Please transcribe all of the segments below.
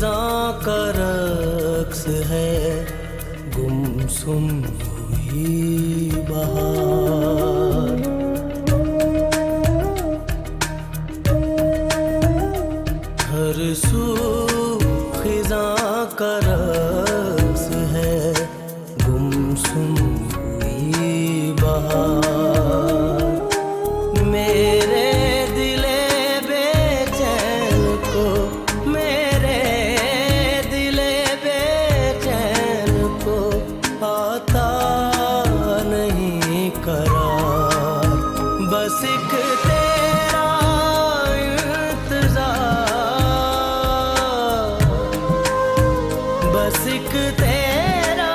खिज़ां का रक्स है, गुमसुम हुई बहार। हर सू खिज़ां का रक्स है, गुमसुम हुई बहार। मेरे दिले बेचैन को, मेरे दिले बेचैन को आता नहीं करार। बस एक तेरा इंतजार, बस एक तेरा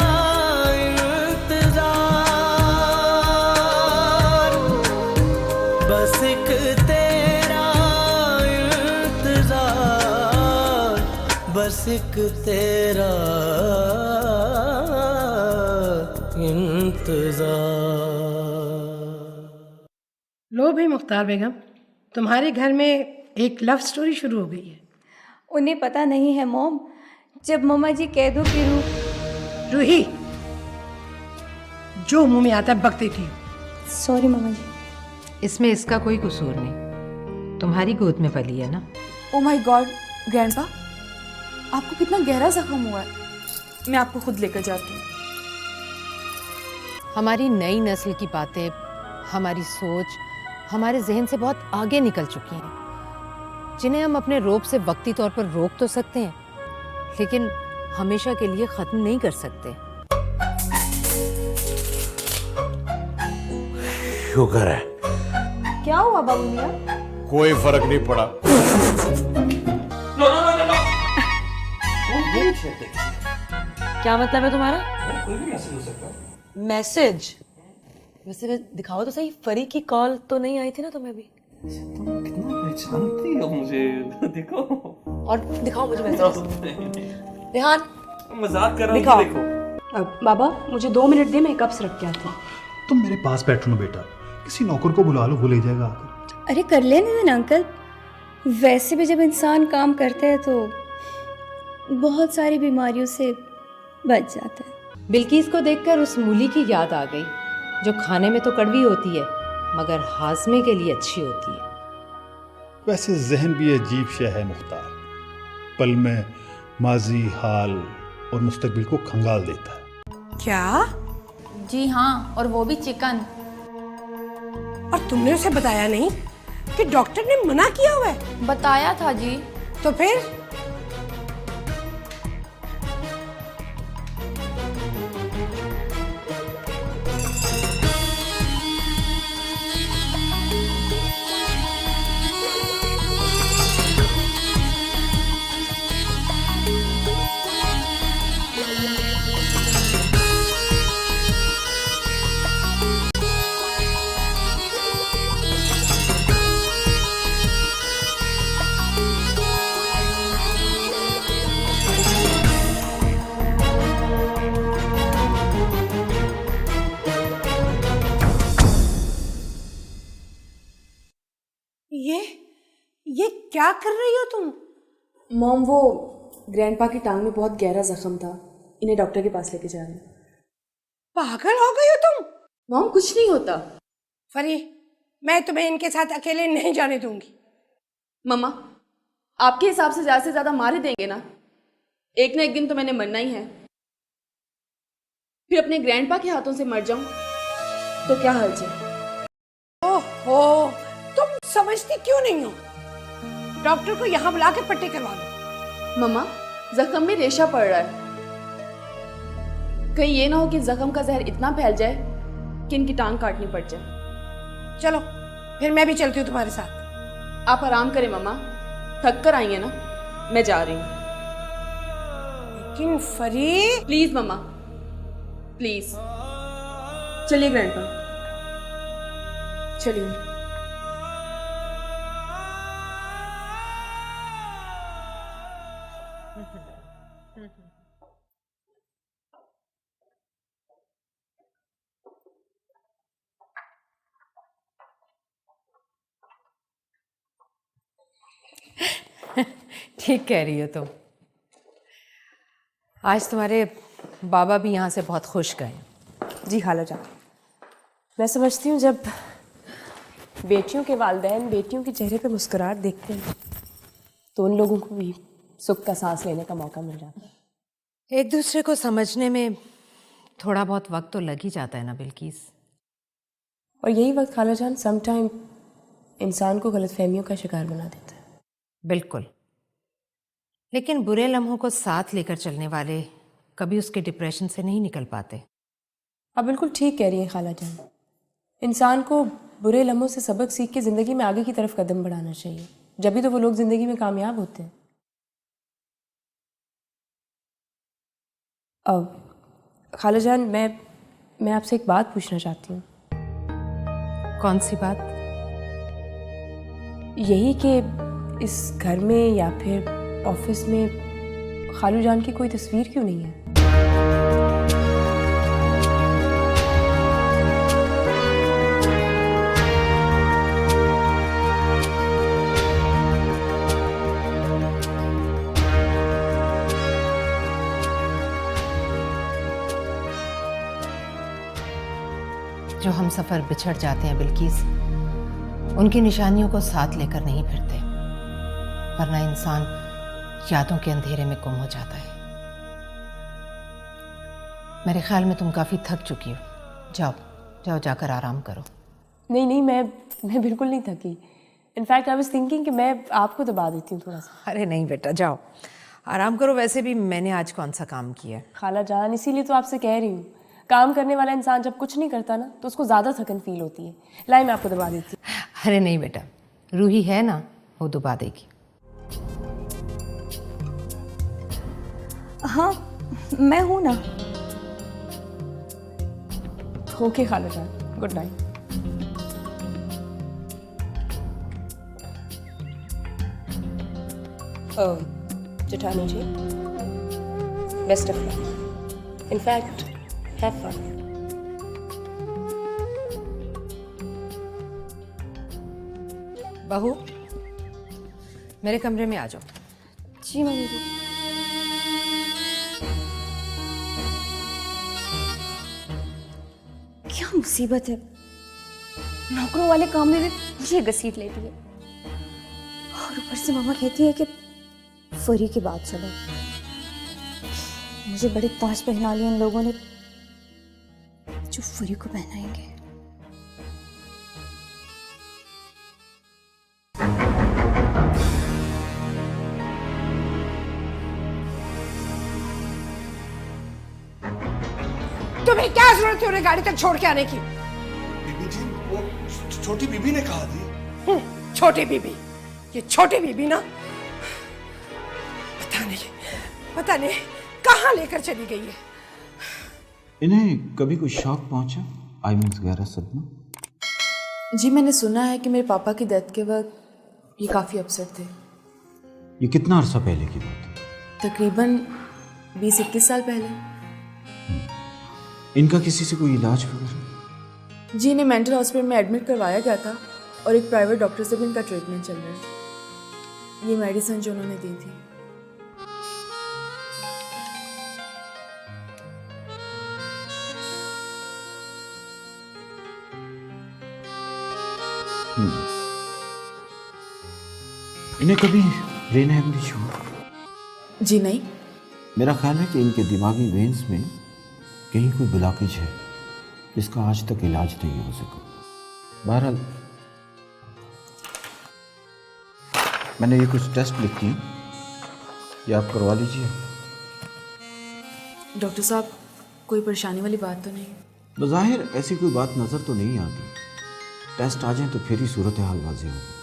इंतजार, बस एक तेरा इंतजार, बस एक तेरा इंतजार। लो भाई मुख्तार बेगम, तुम्हारे घर में एक लव स्टोरी शुरू हो गई है। उन्हें पता नहीं है मॉम, जब मम्मा जी कह दो कि रूही, जो मुंह में आता है बकती थी। सॉरी मम्मा जी। इसमें इसका कोई कसूर नहीं, तुम्हारी गोद में पली है ना। ओ माय गॉड ग्रैंडपा, आपको कितना गहरा जख्म हुआ है। मैं आपको खुद लेकर जाती हूँ। हमारी नई नस्ल की बातें, हमारी सोच हमारे जहन से बहुत आगे निकल चुकी हैं, जिन्हें हम अपने रोब से वक्ती तौर पर रोक तो सकते हैं, लेकिन हमेशा के लिए खत्म नहीं कर सकते। शुक्र है। क्या हुआ बाबू मियां? कोई फर्क नहीं पड़ा। क्या मतलब है तुम्हारा? कोई भी मैसेज हो सकता है। मैसेज? वैसे दिखाओ तो सही, फरी की कॉल तो नहीं आई थी ना तुम्हें भी? तुम कितना पहचानती हो मुझे, देखो। और दिखाओ मुझे मैसेज। रेहान, मजाक कर रहा दिखाओ। हूँ, देखो। बाबा मुझे 2 मिनट दे, मैं कप्स रख के आती हूँ। तुम मेरे पास बैठो ना बेटा, किसी नौकर को बुला लो, वो ले जाएगा आकर। अरे कर लेने देना अंकल, वैसे भी जब इंसान काम करता है तो बहुत सारी बीमारियों से बच जाता है। बिल्किस को देखकर उस मूली की याद आ गई, जो खाने में तो कड़वी होती है मगर हाजमे के लिए अच्छी होती है। वैसे जहन भी अजीब शय है मुख्तार, पल में माजी, हाल और मुस्तकबिल को खंगाल देता है। क्या? जी हाँ, और वो भी चिकन। और तुमने उसे बताया नहीं कि डॉक्टर ने मना किया हुआ है? बताया था जी। तो फिर? ये क्या कर रही हो तुम? मॉम, वो ग्रैंडपा की टांग में बहुत गहरा जख्म था, इन्हें डॉक्टर के पास लेके जा रहे हैं। पागल हो गई हो तुम? मॉम कुछ नहीं होता। फरी, मैं तुम्हें इनके साथ अकेले नहीं जाने दूंगी। मम्मा, आपके हिसाब से ज्यादा मार ही देंगे ना? एक ना एक दिन तो मैंने मरना ही है। फिर अपने ग्रैंडपा के हाथों से मर जाऊं तो क्या हर्ज है? ओहो, तुम समझती क्यों नहीं हो? डॉक्टर को यहाँ बुला के पट्टी करवा लो। मम्मा, जख्म में रेशा पड़ रहा है, कहीं ये ना हो कि जख्म का जहर इतना फैल जाए कि इनकी टांग काटनी पड़ जाए। चलो फिर मैं भी चलती हूँ तुम्हारे साथ। आप आराम करें मम्मा, थक कर आई है ना, मैं जा रही हूँ। लेकिन फरी, प्लीज मम्मा, प्लीज चलिए ग्रैंडपा, चलिए। ठीक कह रही हो तुम। आज तुम्हारे बाबा भी यहाँ से बहुत खुश गए। जी खाला जान, मैं समझती हूँ जब बेटियों के वालिदैन बेटियों के चेहरे पे मुस्कुराहट देखते हैं तो उन लोगों को भी सुख का सांस लेने का मौका मिल जाता है। एक दूसरे को समझने में थोड़ा बहुत वक्त तो लग ही जाता है ना बिल्किस। और यही वक्त खाला जान समटाइम इंसान को गलतफहमियों का शिकार बना देता है। बिल्कुल, लेकिन बुरे लम्हों को साथ लेकर चलने वाले कभी उसके डिप्रेशन से नहीं निकल पाते। आप बिल्कुल ठीक कह रही हैं खाला जान। इंसान को बुरे लम्हों से सबक सीख के ज़िंदगी में आगे की तरफ कदम बढ़ाना चाहिए, जब भी तो वो लोग ज़िंदगी में कामयाब होते हैं। अब खाला जान, मैं आपसे एक बात पूछना चाहती हूँ। कौन सी बात? यही कि इस घर में या फिर ऑफिस में खालू जान की कोई तस्वीर क्यों नहीं है? जो हम सफ़र बिछड़ जाते हैं बिल्किस, उनकी निशानियों को साथ लेकर नहीं फिरते, वरना इंसान यादों के अंधेरे में गुम हो जाता है। मेरे ख्याल में तुम काफ़ी थक चुकी हो। जाओ जाओ, जाकर आराम करो। नहीं, मैं बिल्कुल नहीं थकी। इनफैक्ट आई वाज थिंकिंग कि मैं आपको दबा देती हूँ थोड़ा सा। अरे नहीं बेटा, जाओ आराम करो। वैसे भी मैंने आज कौन सा काम किया है? खाला जान, इसीलिए तो आपसे कह रही हूँ, काम करने वाला इंसान जब कुछ नहीं करता ना तो उसको ज़्यादा थकन फील होती है। लाई, मैं आपको दबा देती हूँ। अरे नहीं बेटा, रूही है ना, वो दबा देगी। हाँ, मैं हूं ना। ओके खाला जान, गुड नाइट। जेठानी जी, best of luck. In fact have fun. बहू, मेरे कमरे में आ जाओ। जी मम्मी जी। क्या मुसीबत है, नौकरों वाले काम में भी मुझे घसीट लेती है, और ऊपर से मामा कहती है कि फरी की बात चलो। मुझे बड़े ताज पहना लिए इन लोगों ने जो फरी को पहनाएंगे। तुम्हें क्या जरूरत है उन्हें गाड़ी तक छोड़ के आने की? बीबी जी, वो छोटी बीबी ने कहा थी। छोटी बीबी? ये छोटी बीबी ना पता नहीं कहाँ लेकर चली गई है। इन्हें कभी कोई शौक पहुंचा? आई मीन्स गहरा सदमा? जी, मैंने सुना है कि मेरे पापा की डेथ के वक्त ये काफ़ी अपसेट थे। ये कितना अरसा पहले की बात है? तकरीबन 20-21 साल पहले। इनका किसी से कोई इलाज वगैरह? जी, इन्हें मेंटल हॉस्पिटल में एडमिट करवाया गया था और एक प्राइवेट डॉक्टर से भी इनका ट्रीटमेंट चल रहा है। ये मेडिसिन जो उन्होंने दी थी। इन्हें कभी ब्रेन हेमरेज हुआ? जी नहीं। मेरा ख्याल है कि इनके दिमागी वेन्स में कहीं कोई ब्लॉकेज है जिसका आज तक इलाज नहीं हो सका। बहरहाल मैंने ये कुछ टेस्ट लिखी हैं, ये आप करवा लीजिए। डॉक्टर साहब, कोई परेशानी वाली बात तो नहीं? बज़ाहिर ऐसी कोई बात नज़र तो नहीं आती। टेस्ट आ जाए तो फिर ही सूरत हाल वाज़ेह होगी।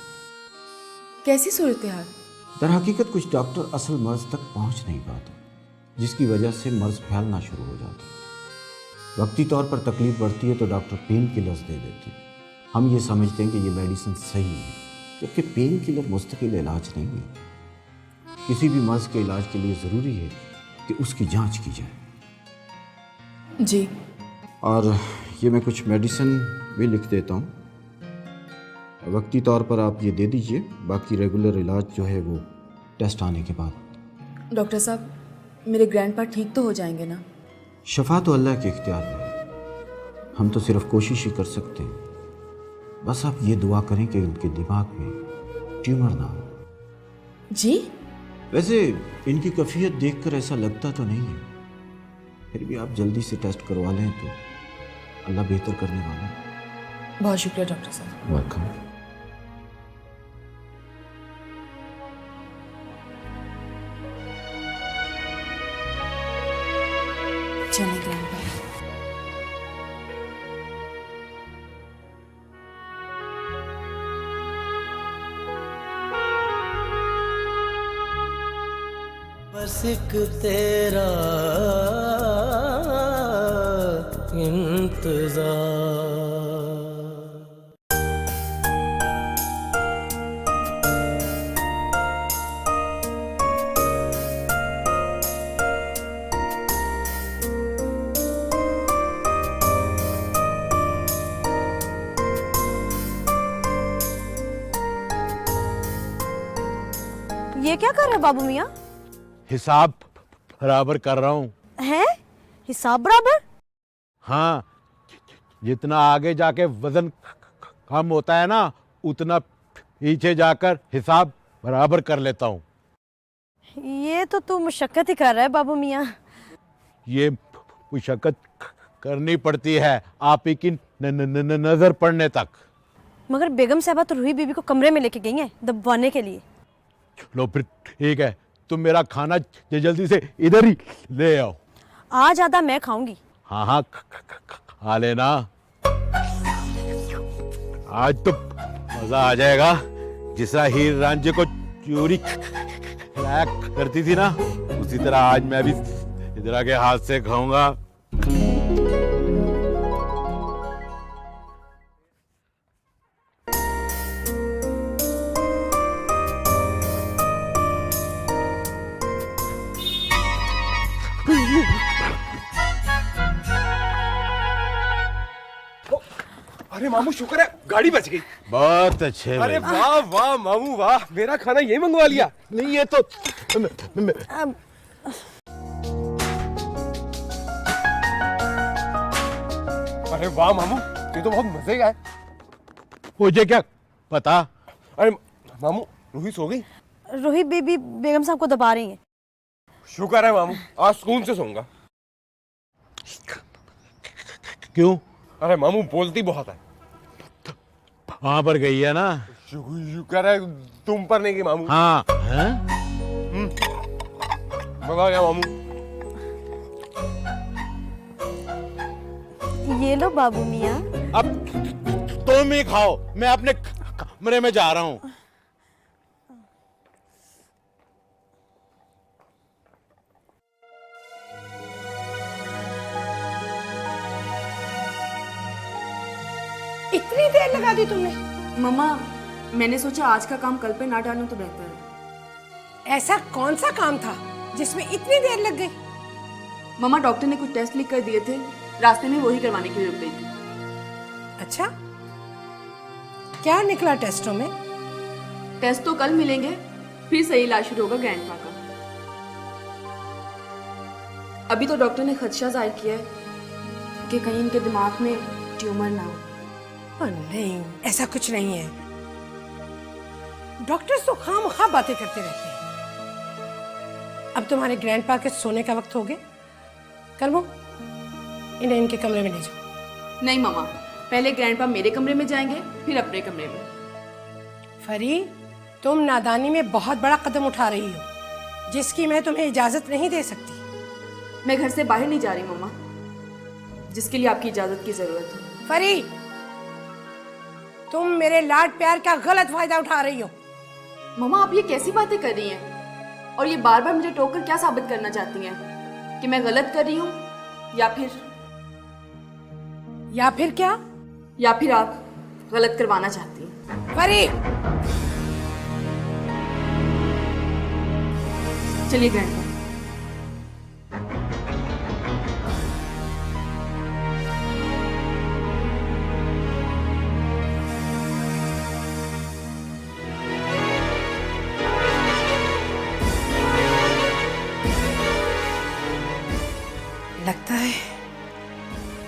कैसी सूरत हाल? दर हकीकत कुछ डॉक्टर असल मर्ज तक पहुंच नहीं पाते, जिसकी वजह से मर्ज फैलना शुरू हो जाता है। वक्ती तौर पर तकलीफ बढ़ती है तो डॉक्टर पेन किलर्स दे देते हैं। हम ये समझते हैं कि ये मेडिसिन सही है, जबकि पेन किलर मुस्तकिल इलाज नहीं है। किसी भी मर्ज के इलाज के लिए ज़रूरी है कि उसकी जांच की जाए। जी। और ये मैं कुछ मेडिसिन भी लिख देता हूँ, वक्ती तौर पर आप ये दे दीजिए। बाकी रेगुलर इलाज जो है वो टेस्ट आने के बाद। डॉक्टर साहब, मेरे ग्रैंडपा ठीक तो हो जाएंगे ना? शफा तो अल्लाह के इख्तियार में है, हम तो सिर्फ कोशिश ही कर सकते हैं। बस आप ये दुआ करें कि उनके दिमाग में ट्यूमर ना हो। जी? वैसे इनकी कैफियत देखकर ऐसा लगता तो नहीं है, फिर भी आप जल्दी से टेस्ट करवा लें तो अल्लाह बेहतर करने वाला है। बहुत शुक्रिया डॉक्टर साहब। वेलकम। चलिए ग्रैंडपा। बस एक तेरा इंतजार। ये क्या कर रहे हो बाबू मियाँ? हिसाब बराबर कर रहा हूँ। हैं? हिसाब बराबर? हाँ, जितना आगे जाके वजन कम होता है ना, उतना पीछे जाकर हिसाब बराबर कर लेता हूँ। ये तो तू मुशक्कत ही कर रहा है बाबू मियाँ। ये मुशक्कत करनी पड़ती है आप ही की नजर पड़ने तक। मगर बेगम साहबा तो रूही बीबी को कमरे में लेके गई हैं दबवाने के लिए। लो फिर ठीक है, तुम मेरा खाना जल्दी से इधर ही ले आओ। आज आधा मैं खाऊंगी। हाँ हाँ खा लेना, आज तो मजा आ जाएगा। जिस तरह हीर रांझे को चोरी खिलाया करती थी ना, उसी तरह आज मैं भी इधर के हाथ से खाऊंगा। अरे मामू शुक्र है गाड़ी बच गई। बहुत अच्छे। अरे वाह वाह मामू वाह, मेरा खाना यही मंगवा लिया। नहीं ये तो अरे वाह मामू, ये तो बहुत मजे का है। मुझे क्या पता। अरे मामू रूही सो गई? रूही बीबी बेगम साहब को दबा रही हैं। शुक्र है मामू, आज सुकून से सोऊंगा। क्यों? अरे मामू बोलती बहुत है। वहां पर गई है ना। शुक्र है तुम पर नहीं गई मामू। हाँ मजा आ गया मामू। ये लो बाबू मियाँ। अब तुम ही खाओ, मैं अपने कमरे में जा रहा हूँ। इतनी देर लगा दी तुमने? मम्मा, मैंने सोचा आज का काम कल पे ना डालूं तो बेहतर है। ऐसा कौन सा काम था जिसमें इतनी देर लग गई? मम्मा, डॉक्टर ने कुछ टेस्ट लिख कर दिए थे, रास्ते में वही करवाने के लिए रुक गई थी। अच्छा, क्या निकला टेस्टों में? टेस्ट तो कल मिलेंगे, फिर सही इलाज शुरू होगा ग्रैंडपा का। अभी तो डॉक्टर ने खदशा जाहिर किया है कि कहीं इनके दिमाग में ट्यूमर ना हो। नहीं, ऐसा कुछ नहीं है। डॉक्टर्स तो खामखा बातें करते रहते हैं। अब तुम्हारे ग्रैंडपा के सोने का वक्त हो गया। करमो, इन्हें इनके कमरे में ले जाओ। नहीं मम्मा, पहले ग्रैंडपा मेरे कमरे में जाएंगे, फिर अपने कमरे में। फरी, तुम नादानी में बहुत बड़ा कदम उठा रही हो, जिसकी मैं तुम्हें इजाजत नहीं दे सकती। मैं घर से बाहर नहीं जा रही मम्मा, जिसके लिए आपकी इजाजत की जरूरत हो। फरी, तुम मेरे लाड प्यार का गलत फायदा उठा रही हो। मम्मा, आप ये कैसी बातें कर रही हैं? और ये बार बार मुझे टोक कर क्या साबित करना चाहती हैं? कि मैं गलत कर रही हूँ या फिर क्या? या फिर आप गलत करवाना चाहती हैं? फरी, चलिए ग्रैंडपा।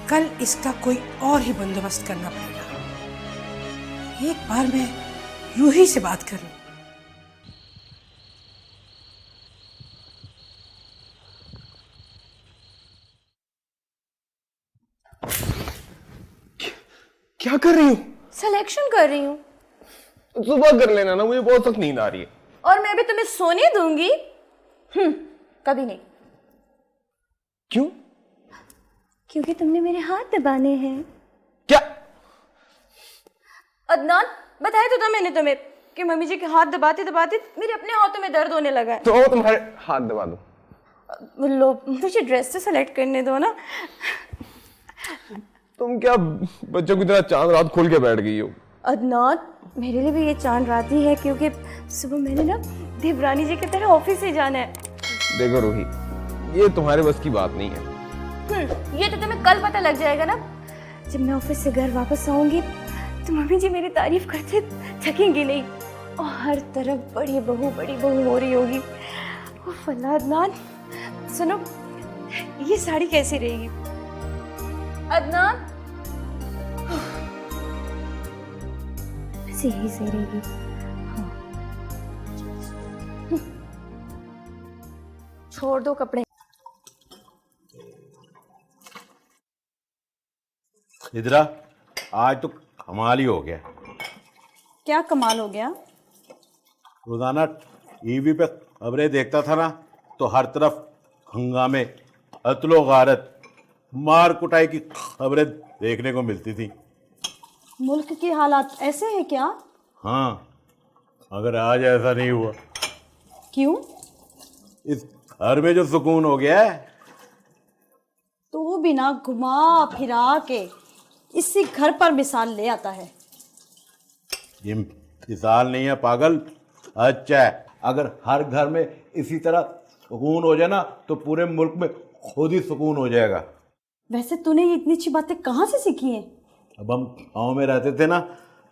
कल इसका कोई और ही बंदोबस्त करना पड़ेगा। एक बार मैं रूही से बात करूं। क्या कर रही हूँ? सिलेक्शन कर रही हूँ। सुबह कर लेना ना, मुझे बहुत सख्त नींद आ रही है। और मैं भी तुम्हें सोने दूंगी? कभी नहीं। क्यों? क्योंकि तुमने मेरे हाथ दबाने हैं। क्या? अदनान, बताया तो था मैंने तुम्हें कि मम्मी जी के हाथ दबाते दबाते मेरे अपने हाथों में दर्द होने लगा है। तो तुम्हारे हाथ दबा दो। लो, मुझे ड्रेस तो सेलेक्ट करने दो ना। तुम क्या बच्चों की तरह चांद रात खोल के बैठ गई हो? अदनान, मेरे लिए भी ये चांद रात ही है, क्योंकि सुबह मैंने ना देवरानी जी की तरह ऑफिस से जाना है। देखो रूही, ये तुम्हारे बस की बात नहीं है। ये तो तुम्हें कल पता लग जाएगा ना। जब मैं ऑफिस से घर वापस आऊंगी तो मम्मी जी मेरी तारीफ करते थकेंगी नहीं, और हर तरफ बड़ी बहू हो रही होगी। उफ अल्लाह। अदनान सुनो, ये साड़ी कैसी रहेगी? अदनान, ऐसे ही सही रहेगी। छोड़ दो कपड़े। इधरा आज तो कमाल ही हो गया। क्या कमाल हो गया? रोजाना टीवी पे खबरें देखता था ना, तो हर तरफ हंगामे, कत्लो गारत, मार कुटाई की खबरें देखने को मिलती थी। मुल्क के हालात ऐसे हैं क्या? हाँ, अगर आज ऐसा नहीं हुआ। क्यों? इस घर में जो सुकून हो गया है। तो बिना घुमा फिरा के इसी घर पर मिसाल ले आता है। ये मिसाल नहीं है पागल, अच्छा है। अगर हर घर में इसी तरह सुकून हो जाए ना, तो पूरे मुल्क में खुद ही सुकून हो जाएगा। वैसे तूने ये इतनी अच्छी बातें कहाँ से सीखी हैं? अब हम गाँव में रहते थे ना,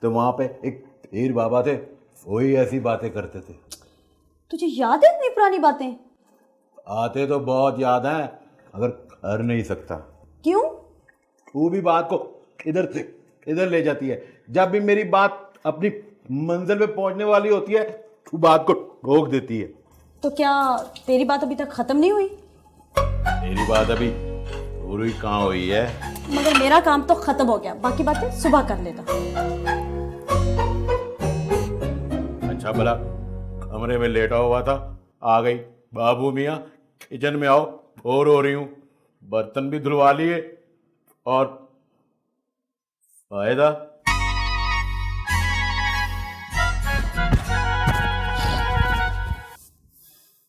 तो वहाँ पे एक पीर बाबा थे, वही ऐसी बातें करते थे। तुझे याद है इतनी पुरानी बातें? आते तो बहुत याद हैं, अगर कर नहीं सकता। क्यों? तू भी बात को इधर से इधर ले जाती है। जब भी मेरी बात अपनी मंजिल पे पहुंचने वाली होती है, तू बात को रोक देती है। तो क्या तेरी बात अभी तक खत्म नहीं हुई? मेरी बात अभी पूरी कहाँ हुई है? मगर मेरा काम तो खत्म हो गया, बाकी बातें सुबह कर लेता। अच्छा भला कमरे में लेटा हुआ था, आ गई बाबू मियाँ किचन में, आओ बोर हो रही हूँ, बर्तन भी धुलवा लिए, और फायदा?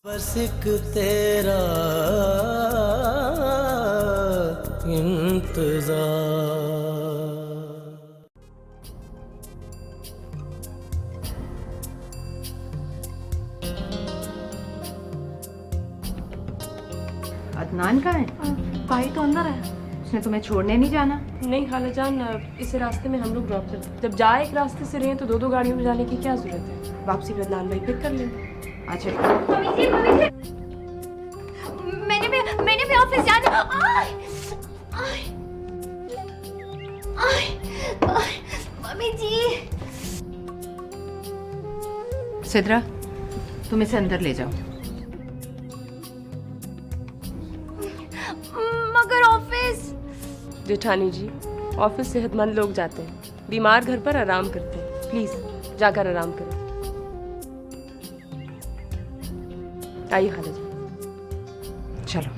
बस एक तेरा इंतजार। अदनान कहाँ है? भाई तो अंदर है। उसने तुम्हें छोड़ने नहीं जाना? नहीं खाला जान, इस रास्ते में हम लोग ड्रॉप करते। जब जा एक रास्ते से रहे हैं तो दो गाड़ियों में जाने की क्या जरूरत है? वापसी पे अदनान भाई पिक कर लेंगे। अच्छा, मैंने भी ऑफिस जाना। मम्मी जी। सिद्रा, तुम इसे अंदर ले जाओ। मगर ऑफिस? जेठानी जी, ऑफिस सेहतमंद लोग जाते हैं, बीमार घर पर आराम करते हैं। प्लीज जाकर आराम करें। आइए खाला जी। चलो।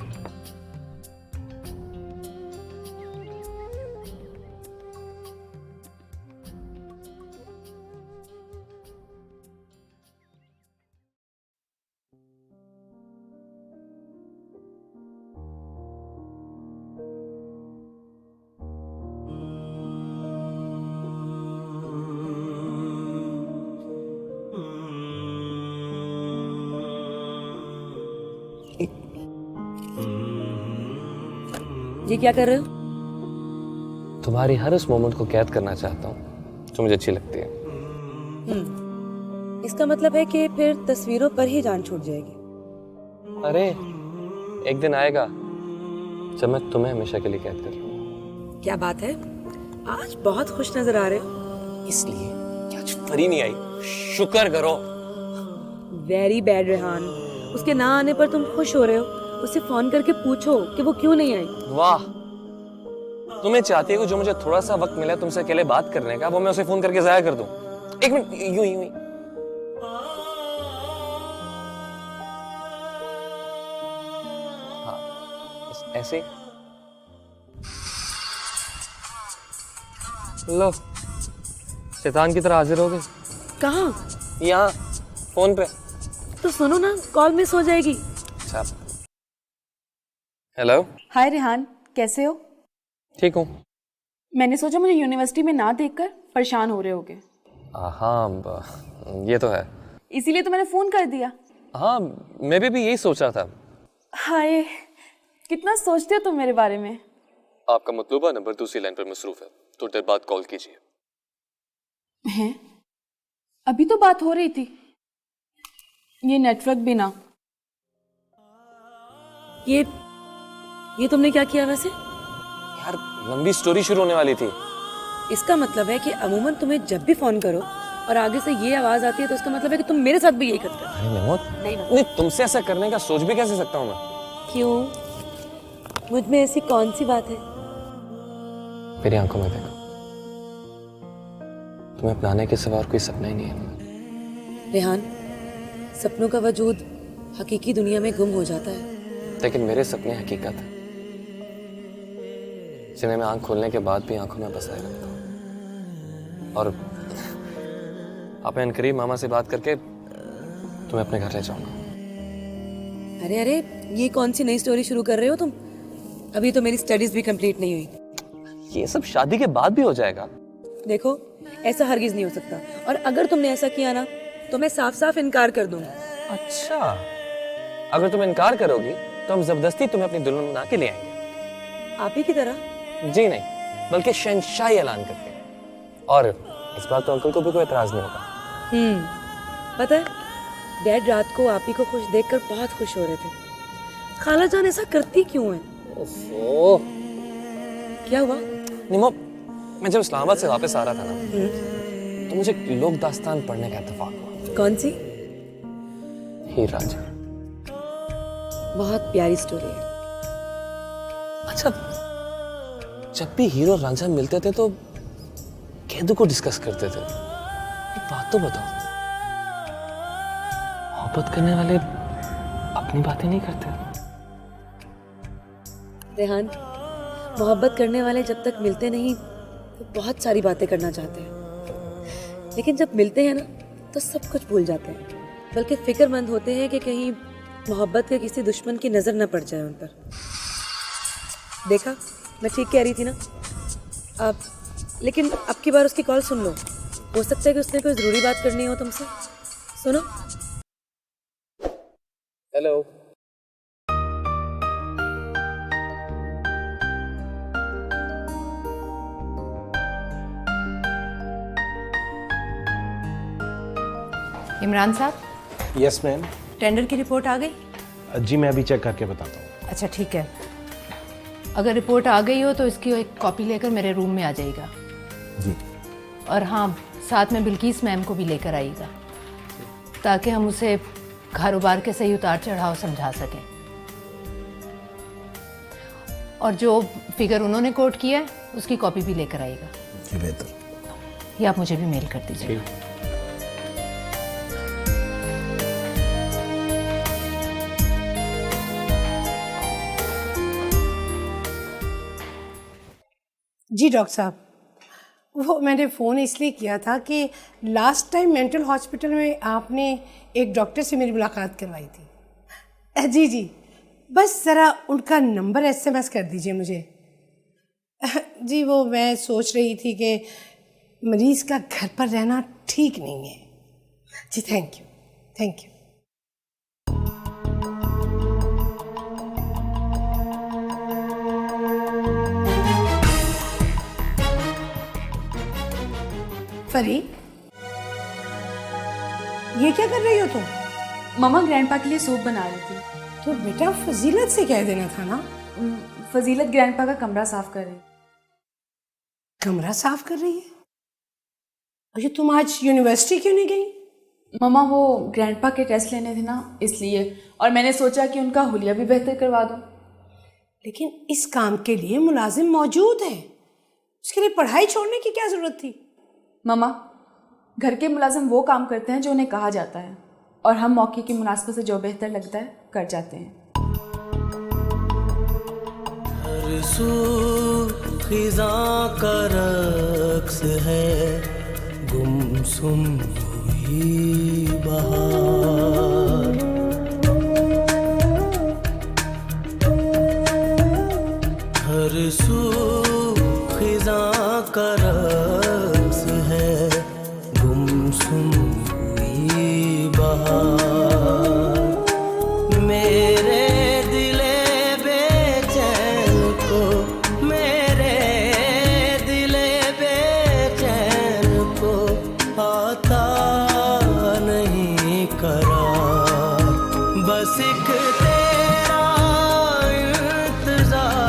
ये क्या कर रहे हो? तुम्हारी हर उस मोमेंट को कैद करना चाहता हूँ जो मुझे अच्छी लगती है। इसका मतलब है कि फिर तस्वीरों पर ही जान छूट जाएगी। अरे एक दिन आएगा जब मैं तुम्हें हमेशा के लिए कैद कर लूँगा। क्या बात है, आज बहुत खुश नजर आ रहे हो। इसलिए कि आज फरी नहीं आई, शुक्र करो। वेरी बैड रेहान, उसके ना आने पर तुम खुश हो रहे हो। उसे फोन करके पूछो कि वो क्यों नहीं आई। वाह, तुम्हें चाहती है कि जो मुझे थोड़ा सा वक्त मिला तुमसे अकेले बात करने का, वो मैं उसे फोन करके जाया कर दूं। एक मिनट, यूं ही हाँ, बस ऐसे। लो, शैतान की तरह हाजिर हो गए। कहाँ? यहाँ फोन पे। तो सुनो ना, कॉल मिस हो जाएगी। अच्छा। हेलो। हाय रेहान, कैसे हो? ठीक हूँ। मैंने सोचा मुझे यूनिवर्सिटी में ना देखकर परेशान हो रहे होगे। हाँ, ये तो है। इसीलिए तो मैंने फोन कर दिया। हाँ, मैं भी यही सोच रहा था। हाय, कितना सोचते हो तुम मेरे बारे में। आपका मतलूबा नंबर दूसरी लाइन पर मसरूफ है, थोड़ी देर बाद कॉल कीजिए। हैं? अभी तो बात हो रही थी। ये नेटवर्क भी ना। ये तुमने क्या किया वैसे? यार, लंबी स्टोरी शुरू होने वाली थी। इसका मतलब है कि अमूमन तुम्हें जब भी फोन करो और आगे से ये आवाज आती है तो इसका मतलब है कि तुम मेरे साथ भी यही करते हो। अरे नहीं, तुमसे ऐसा करने का सोच भी कैसे सकता हूँ मैं? क्यों? मुझ में ऐसी कौन सी बात है? मेरी आंखों में देखो, तुम्हें अपनाने के सिवा और कोई सपना ही नहीं है। रेहान, सपनों का वजूद हकीकी दुनिया में गुम हो जाता है, लेकिन मेरे सपने हकीकत है, जिन्हें मैं आंख खोलने के बाद भी आंखों में बसाए रखता हूँ। और आप अनकरीब मामा से बात करके तुम्हें अपने घर ले जाऊंगा। अरे अरे, ये कौन सी नई स्टोरी शुरू कर रहे हो तुम? अभी तो मेरी स्टडीज भी कंप्लीट नहीं हुई। ये सब शादी के बाद भी हो जाएगा। देखो, ऐसा हरगिज नहीं हो सकता, और अगर तुमने ऐसा किया ना तो मैं साफ साफ इनकार कर दूंगा। अच्छा, अगर तुम इनकार करोगी तो हम जबरदस्ती तुम्हें अपनी दुल्हन बना के ले आएंगे। आप ही की तरह? जी नहीं, बल्कि शहंशाही ऐलान करके। और इस बार तो अंकल को भी कोई एतराज नहीं होगा। पता है, डैड रात को आप ही को खुश देखकर बहुत खुश हो रहे थे। खाला जान ऐसा करती क्यों है? ओफो, क्या हुआ? निमो, मैं जब इस्लामाबाद से वापस आ रहा था ना, तो मुझे लोक दास्तान पढ़ने का इत्तेफाक हुआ। कौन सी? हीर रांझा। बहुत प्यारी स्टोरी है। अच्छा, जब भी हीरो और रांझा मिलते थे तो कैदू को डिस्कस करते थे। एक बात तो बताओ, मोहब्बत करने वाले अपनी बातें नहीं करते? रेहान, मोहब्बत करने वाले जब तक मिलते नहीं तो बहुत सारी बातें करना चाहते हैं, लेकिन जब मिलते हैं ना तो सब कुछ भूल जाते हैं, बल्कि फिक्रमंद होते हैं कि कहीं मोहब्बत के किसी दुश्मन की नजर न पड़ जाए उन पर। देखा, मैं ठीक कह रही थी ना? अब लेकिन अब की बार उसकी कॉल सुन लो, हो सकता है कि उसने कोई जरूरी बात करनी हो तुमसे। सुनो। हेलो। इमरान साहब, यस मैम। टेंडर की रिपोर्ट आ गई? जी मैं अभी चेक करके बताता हूँ। अच्छा ठीक है, अगर रिपोर्ट आ गई हो तो इसकी एक कॉपी लेकर मेरे रूम में आ जाइएगा। जी। और हाँ, साथ में बिल्किस मैम को भी लेकर आइएगा, ताकि हम उसे कारोबार के सही उतार चढ़ाव समझा सकें। और जो फिगर उन्होंने कोट किया है उसकी कॉपी भी लेकर आइएगा। जी बेहतर। ये आप मुझे भी मेल कर दीजिए। जी डॉक्टर साहब, वो मैंने फ़ोन इसलिए किया था कि लास्ट टाइम मेंटल हॉस्पिटल में आपने एक डॉक्टर से मेरी मुलाकात करवाई थी। जी जी, बस ज़रा उनका नंबर SMS कर दीजिए मुझे। जी, वो मैं सोच रही थी कि मरीज़ का घर पर रहना ठीक नहीं है। जी थैंक यू, थैंक यू। फरी, ये क्या कर रही हो तुम? मम्मा ग्रैंडपा के लिए सूप बना रही थी। तो बेटा फजीलत से कह देना था ना। फजीलत ग्रैंडपा का कमरा साफ कर रही। कमरा साफ कर रही है? अच्छा, तुम आज यूनिवर्सिटी क्यों नहीं गई? मम्मा वो ग्रैंडपा के टेस्ट लेने थे ना, इसलिए। और मैंने सोचा कि उनका हुलिया भी बेहतर करवा दूं। लेकिन इस काम के लिए मुलाजिम मौजूद है, उसके लिए पढ़ाई छोड़ने की क्या जरूरत थी? मम्मा, घर के मुलाजिम वो काम करते हैं जो उन्हें कहा जाता है, और हम मौके की मुनासिबत से जो बेहतर लगता है कर जाते हैं। हर सू खिज़ां का रक्स है, गुमसुम हुई बहार। हर सू खिज़ां का रक्स है, गुमसुम हुई बहार। मेरे दिले बेचैन को, मेरे दिले बेचैन को आता नहीं करार। बस एक तेरा इंतजार,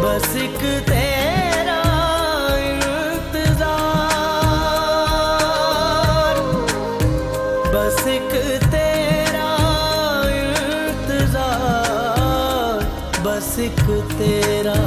बस एक तेरा इंतजार, बस एक तेरा इंतजार, बस एक तेरा